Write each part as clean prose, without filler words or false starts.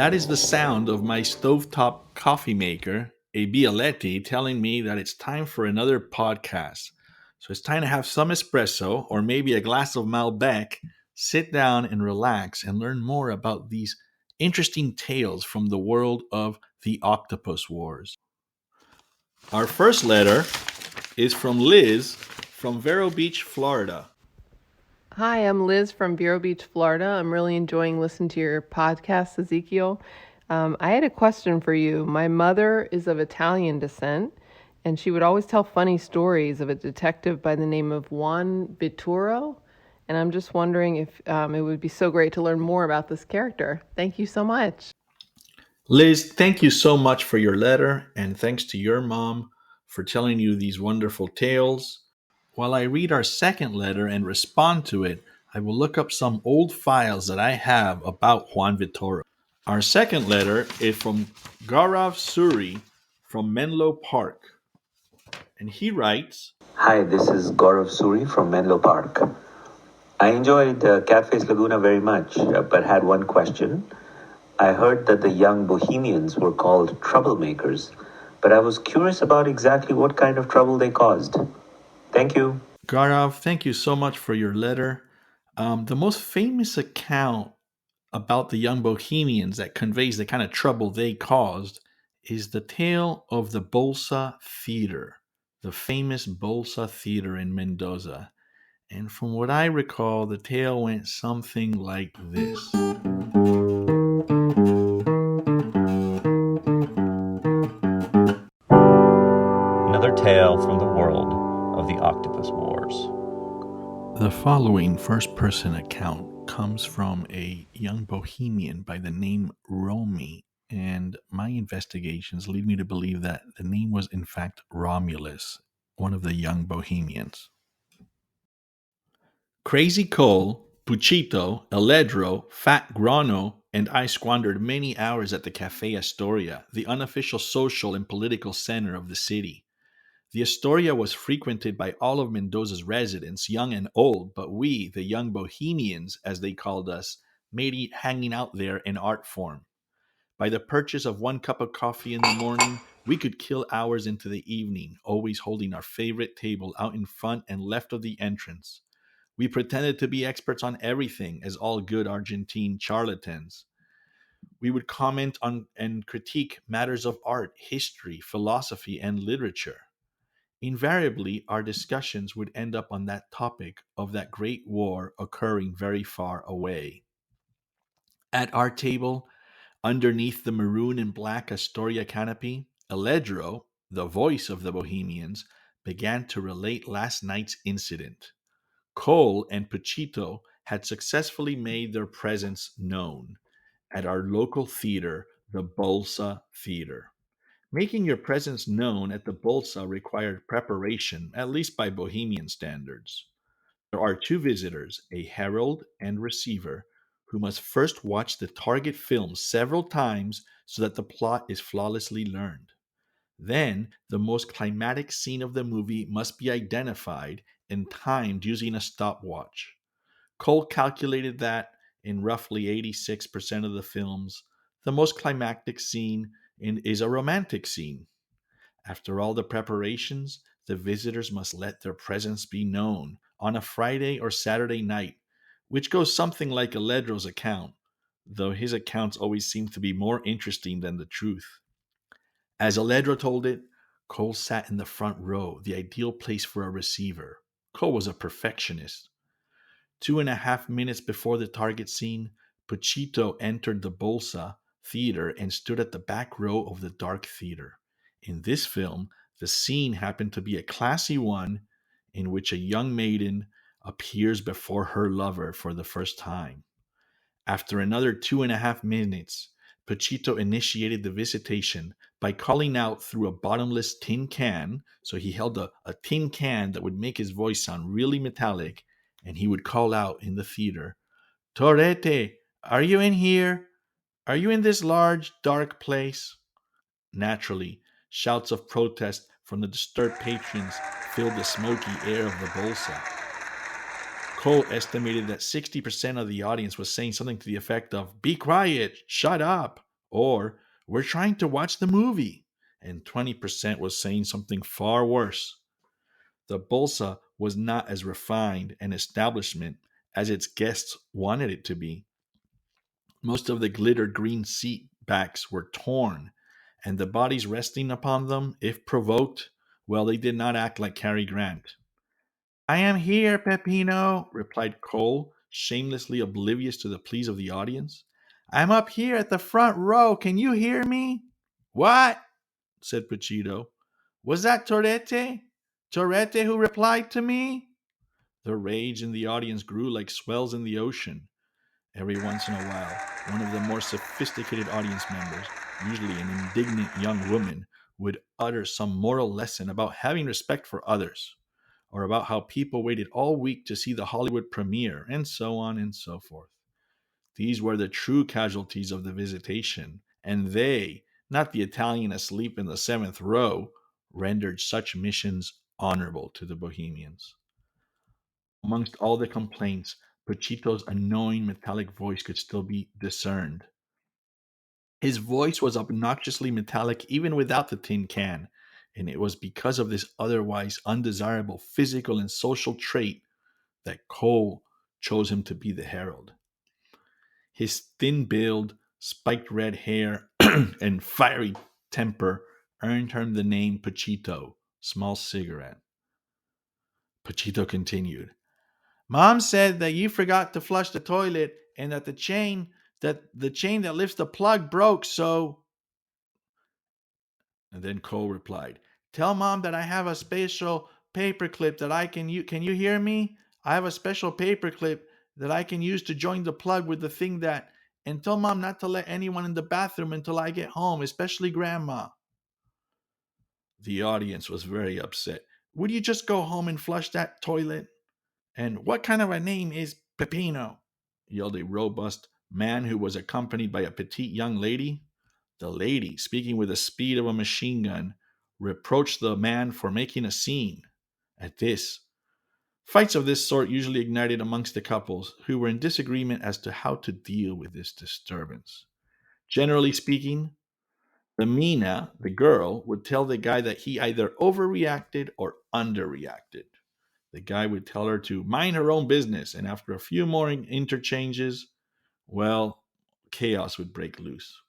That is the sound of my stovetop coffee maker, a Bialetti, telling me that it's time for another podcast. So it's time to have some espresso or maybe a glass of Malbec, sit down and relax and learn more about these interesting tales from the world of the Octopus Wars. Our first letter is from Liz from Vero Beach, Florida. Hi, I'm Liz from Vero Beach, Florida. I'm really enjoying listening to your podcast, Ezequiel. I had a question for you. My mother is of Italian descent, and she would always tell funny stories of a detective by the name of Juan Vitoro. And I'm just wondering if it would be so great to learn more about this character. Thank you so much. Liz, thank you so much for your letter, and thanks to your mom for telling you these wonderful tales. While I read our second letter and respond to it, I will look up some old files that I have about Juan Vitoro. Our second letter is from Gaurav Suri from Menlo Park, and he writes, Hi, this is Gaurav Suri from Menlo Park. I enjoyed Cafes Laguna very much, but had one question. I heard that the Young Bohemians were called troublemakers, but I was curious about exactly what kind of trouble they caused. Thank you. Gaurav, thank you so much for your letter. The most famous account about the Young Bohemians that conveys the kind of trouble they caused is the tale of the Bolsa Theater, the famous Bolsa Theater in Mendoza. And from what I recall, the tale went something like this. Another tale from the world of the Octopus Wars. The following first person account comes from a young bohemian by the name Romy, and my investigations lead me to believe that the name was in fact Romulus, one of the young bohemians. Crazy Cole, Puchito, Eledro, Fat Grano, and I squandered many hours at the Cafe Astoria, the unofficial social and political center of the city. The Astoria was frequented by all of Mendoza's residents, young and old, but we, the young bohemians, as they called us, made hanging out there an art form. By the purchase of one cup of coffee in the morning, we could kill hours into the evening, always holding our favorite table out in front and left of the entrance. We pretended to be experts on everything, as all good Argentine charlatans. We would comment on and critique matters of art, history, philosophy, and literature. Invariably, our discussions would end up on that topic of that great war occurring very far away. At our table, underneath the maroon and black Astoria canopy, Eledro, the voice of the Bohemians, began to relate last night's incident. Cole and Pachito had successfully made their presence known at our local theater, the Bolsa Theater. Making your presence known at the Bolsa required preparation, at least by Bohemian standards. There are two visitors, a herald and receiver, who must first watch the target film several times so that the plot is flawlessly learned. Then, the most climatic scene of the movie must be identified and timed using a stopwatch. Cole calculated that, in roughly 86% of the films, the most climactic scene is a romantic scene. After all the preparations, the visitors must let their presence be known on a Friday or Saturday night, which goes something like Eledro's account, though his accounts always seem to be more interesting than the truth. As Eledro told it, Cole sat in the front row, the ideal place for a receiver. Cole was a perfectionist. 2.5 minutes before the target scene, Puchito entered the Bolsa theater and stood at the back row of the dark theater. In this film, the scene happened to be a classy one in which a young maiden appears before her lover for the first time. After another 2.5 minutes, Pachito initiated the visitation by calling out through a bottomless tin can. So he held a tin can that would make his voice sound really metallic, and he would call out in the theater, Torete, are you in here? Are you in this large, dark place? Naturally, shouts of protest from the disturbed patrons filled the smoky air of the Bolsa. Cole estimated that 60% of the audience was saying something to the effect of, Be quiet, shut up, or "We're trying to watch the movie," and 20% was saying something far worse. The Bolsa was not as refined an establishment as its guests wanted it to be. Most of the glitter green seat backs were torn, and the bodies resting upon them, if provoked, well, they did not act like Cary Grant. "I am here, Peppino," replied Cole, shamelessly oblivious to the pleas of the audience. "I'm up here at the front row. Can you hear me?" "What?" said Pachito. "Was that Torrete? Torrete who replied to me?" The rage in the audience grew like swells in the ocean. Every once in a while, one of the more sophisticated audience members, usually an indignant young woman, would utter some moral lesson about having respect for others, or about how people waited all week to see the Hollywood premiere, and so on and so forth. These were the true casualties of the visitation, and they, not the Italian asleep in the seventh row, rendered such missions honorable to the Bohemians. Amongst all the complaints, Pachito's annoying metallic voice could still be discerned. His voice was obnoxiously metallic even without the tin can, and it was because of this otherwise undesirable physical and social trait that Cole chose him to be the herald. His thin build, spiked red hair, and fiery temper earned him the name Pachito, small cigarette. Pachito continued. "Mom said that you forgot to flush the toilet and that the chain that lifts the plug broke, so." And then Cole replied, "Tell Mom that I have a special paperclip that I can use. Can you hear me? I have a special paperclip that I can use to join the plug with the thing that. And tell Mom not to let anyone in the bathroom until I get home, especially Grandma." The audience was very upset. "Would you just go home and flush that toilet? And what kind of a name is Peppino?" yelled a robust man who was accompanied by a petite young lady. The lady, speaking with the speed of a machine gun, reproached the man for making a scene. At this, fights of this sort usually ignited amongst the couples, who were in disagreement as to how to deal with this disturbance. Generally speaking, the Mina, the girl, would tell the guy that he either overreacted or underreacted. The guy would tell her to mind her own business, and after a few more interchanges, well, chaos would break loose.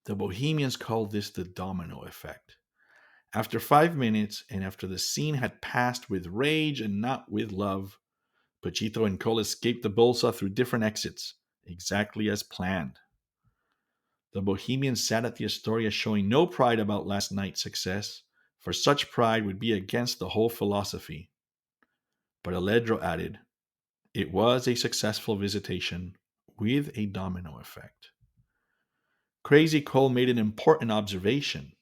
The Bohemians called this the domino effect. After 5 minutes, and after the scene had passed with rage and not with love, Pachito and Cole escaped the Bolsa through different exits, exactly as planned. The Bohemians sat at the Astoria showing no pride about last night's success, for such pride would be against the whole philosophy. But Allegro added, it was a successful visitation with a domino effect. Crazy Cole made an important observation.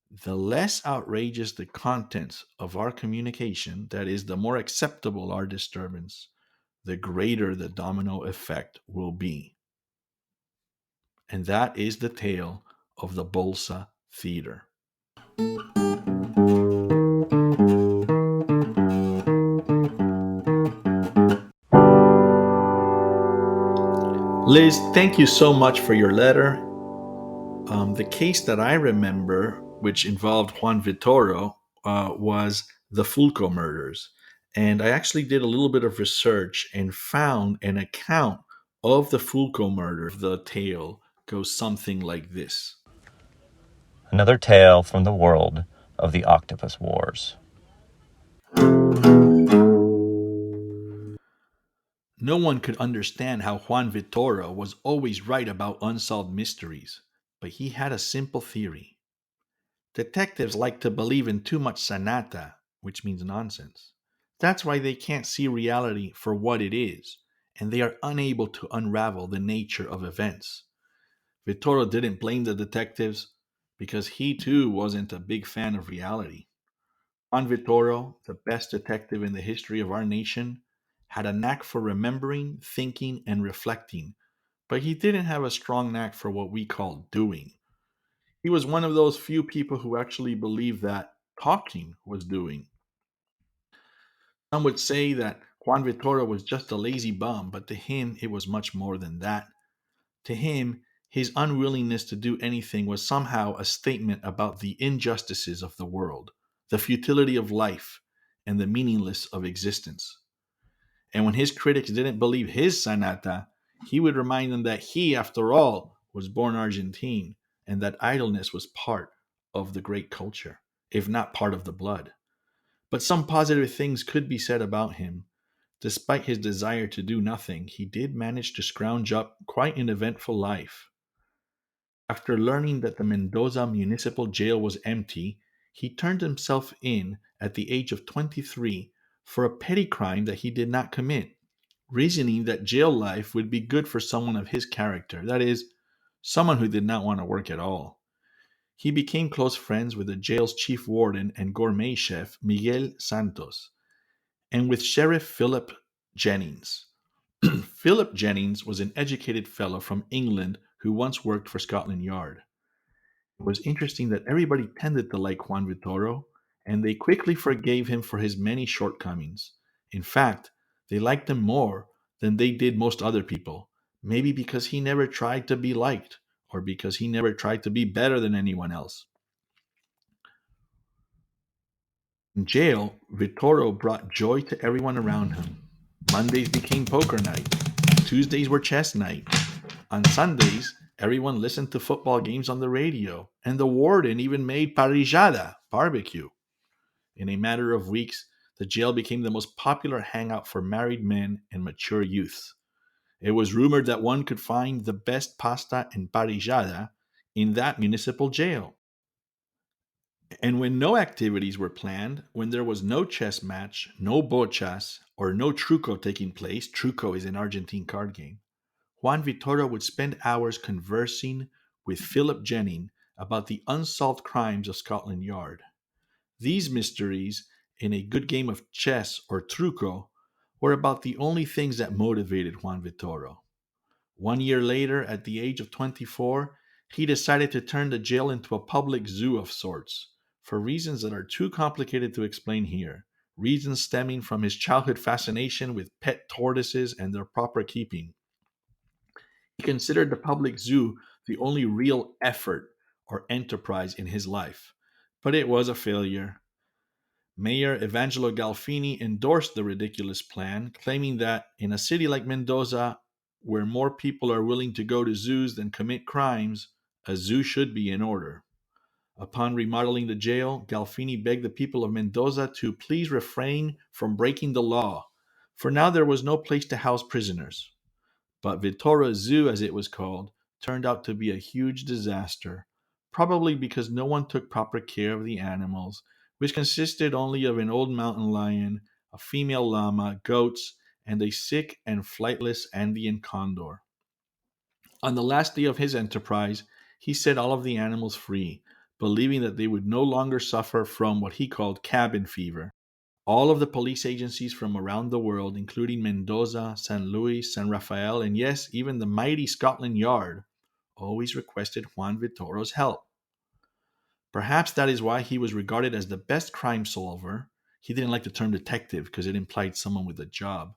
The less outrageous the contents of our communication, that is, the more acceptable our disturbance, the greater the domino effect will be. And that is the tale of the Bolsa Theater. Liz, thank you so much for your letter. The case that I remember, which involved Juan Vitoro, was the Fulco murders. And I actually did a little bit of research and found an account of the Fulco murder. The tale goes something like this. Another tale from the world of the Octopus Wars. No one could understand how Juan Vitoro was always right about unsolved mysteries, but he had a simple theory. Detectives like to believe in too much sanata, which means nonsense. That's why they can't see reality for what it is, and they are unable to unravel the nature of events. Vittorio didn't blame the detectives because he too wasn't a big fan of reality. Juan Vittorio, the best detective in the history of our nation, had a knack for remembering, thinking, and reflecting, but he didn't have a strong knack for what we call doing. He was one of those few people who actually believed that talking was doing. Some would say that Juan Vittorio was just a lazy bum, but to him it was much more than that. To him, His unwillingness to do anything was somehow a statement about the injustices of the world, the futility of life, and the meaninglessness of existence. And when his critics didn't believe his sanata, he would remind them that he, after all, was born Argentine and that idleness was part of the great culture, if not part of the blood. But some positive things could be said about him. Despite his desire to do nothing, he did manage to scrounge up quite an eventful life. After learning that the Mendoza municipal jail was empty, he turned himself in at the age of 23 for a petty crime that he did not commit, reasoning that jail life would be good for someone of his character, that is, someone who did not want to work at all. He became close friends with the jail's chief warden and gourmet chef, Miguel Santos, and with Sheriff Philip Jennings. Philip Jennings was an educated fellow from England who once worked for Scotland Yard. It was interesting that everybody tended to like Juan Vitoro, and they quickly forgave him for his many shortcomings. In fact, they liked him more than they did most other people, maybe because he never tried to be liked, or because he never tried to be better than anyone else. In jail, Vittorio brought joy to everyone around him. Mondays became poker night. Tuesdays were chess night. On Sundays, everyone listened to football games on the radio, and the warden even made parrillada, barbecue. In a matter of weeks, the jail became the most popular hangout for married men and mature youths. It was rumored that one could find the best pasta and parrillada in that municipal jail. And when no activities were planned, when there was no chess match, no bochas, or no truco taking place, truco is an Argentine card game, Juan Vitoro would spend hours conversing with Philip Jennings about the unsolved crimes of Scotland Yard. These mysteries, in a good game of chess or truco, were about the only things that motivated Juan Vitoro. 1 year later, at the age of 24, he decided to turn the jail into a public zoo of sorts, for reasons that are too complicated to explain here, reasons stemming from his childhood fascination with pet tortoises and their proper keeping. He considered the public zoo the only real effort or enterprise in his life, but it was a failure. Mayor Evangelo Galfini endorsed the ridiculous plan, claiming that in a city like Mendoza, where more people are willing to go to zoos than commit crimes, a zoo should be in order. Upon remodeling the jail, Galfini begged the people of Mendoza to please refrain from breaking the law, for now there was no place to house prisoners. But Vittoria Zoo, as it was called, turned out to be a huge disaster, probably because no one took proper care of the animals, which consisted only of an old mountain lion, a female llama, goats, and a sick and flightless Andean condor. On the last day of his enterprise, he set all of the animals free, believing that they would no longer suffer from what he called cabin fever. All of the police agencies from around the world, including Mendoza, San Luis, San Rafael, and yes, even the mighty Scotland Yard, always requested Juan Vitoro's help. Perhaps that is why he was regarded as the best crime solver. He didn't like the term detective because it implied someone with a job.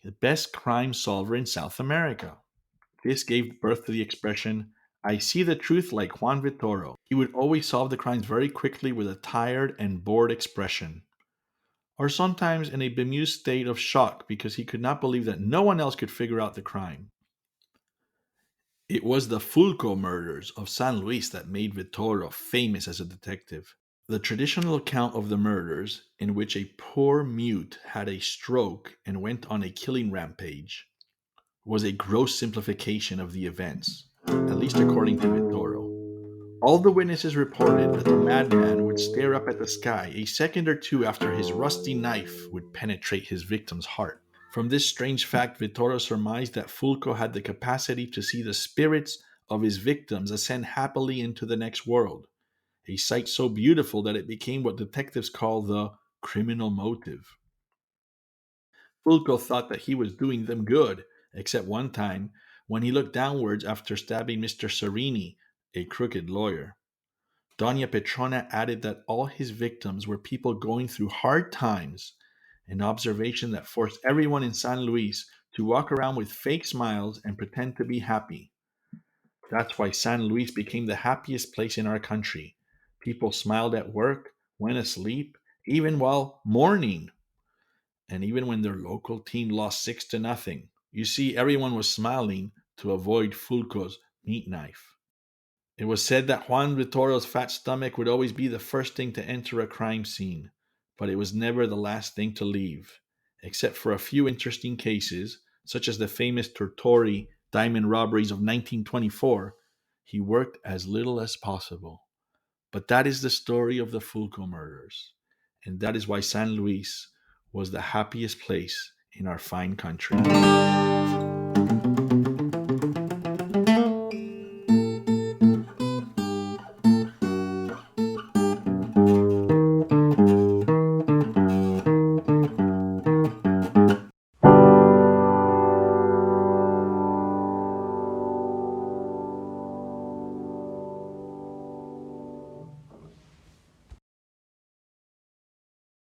The best crime solver in South America. This gave birth to the expression, I see the truth like Juan Vitoro. He would always solve the crimes very quickly with a tired and bored expression, or sometimes in a bemused state of shock because he could not believe that no one else could figure out the crime. It was the Fulco murders of San Luis that made Vitoro famous as a detective. The traditional account of the murders, in which a poor mute had a stroke and went on a killing rampage, was a gross simplification of the events, at least according to Vitoro. All the witnesses reported that the madman would stare up at the sky a second or two after his rusty knife would penetrate his victim's heart. From this strange fact, Vittorio surmised that Fulco had the capacity to see the spirits of his victims ascend happily into the next world, a sight so beautiful that it became what detectives call the criminal motive. Fulco thought that he was doing them good, except one time when he looked downwards after stabbing Mr. Serini, a crooked lawyer. Doña Petrona added that all his victims were people going through hard times, an observation that forced everyone in San Luis to walk around with fake smiles and pretend to be happy. That's why San Luis became the happiest place in our country. People smiled at work, went asleep, even while mourning, and even when their local team lost 6-0. You see, everyone was smiling to avoid Fulco's meat knife. It was said that Juan Vitoro's fat stomach would always be the first thing to enter a crime scene, but it was never the last thing to leave, except for a few interesting cases, such as the famous Tortori diamond robberies of 1924. He worked as little as possible. But that is the story of the Fulco murders, and that is why San Luis was the happiest place in our fine country.